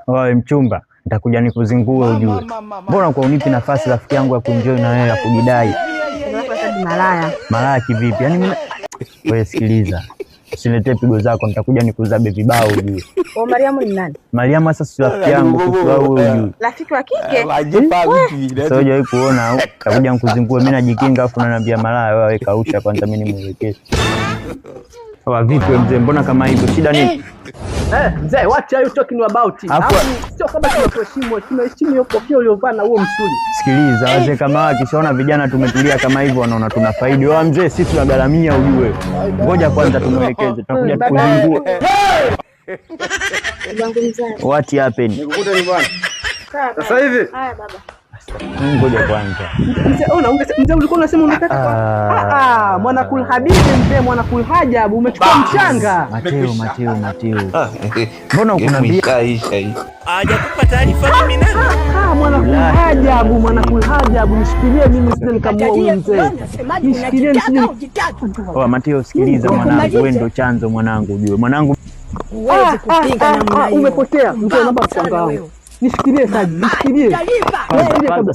Wewe mchumba, nitakuja nikuzingue ujue. Mbona kwa unipi nafasi rafiki yangu ya kuenjoy na wewe ya kujidai? Malaya. Malaya kivipi? Yaani mimi wewe sikiliza. Usiletee pigo zako, nitakuja nikuzabe vibao ujue. Mariamu ni nani? Mariamu sasa si rafiki yangu kwa wewe ujue. Rafiki wa kike? Sasa hujawahi kuona au nitakuja nikuzingue mimi najikinga afu unaniambia malaya wewe kausha kwanza mimi nimwelekeze. Wa vipi mzee, mbona kama hivyo? Shida nini? Mzee, what are you talking about? Sio kama tunaheshimu hiyo kofia uliyovaa na huo msuli. Sikiliza, wazee kama wakishaona vijana tumetulia kama hivyo wanaona tuna faidi. Wewe mzee, sisi tunagaramia ujue. Ngoja kwanza tumwelekeze, tutakuja tukuzingua. What happened? Nikukuta nyumbani. Sasa hivi? Haya baba. Ngoja kwanza. Mzee ulikuwa unasema unataka Mwanakul Habibi mzee, Mwanakul Hajabu umechukua mchanga. Mateo. Mbona ukunambia kaisha hii? Hajakupa taarifa mimi nani? Mwanakul Hajabu nishikilie mimi sije nikamua huyu mzee. Nishikilie nisije. Mateo, sikiliza mwanangu, wewe ndo chanzo mwanangu ujue. Mwanangu uweze kupinga namna hiyo. Umepotea. Mzee naomba mchanga wangu. Nishikilie Saji, nishikilie. kwanza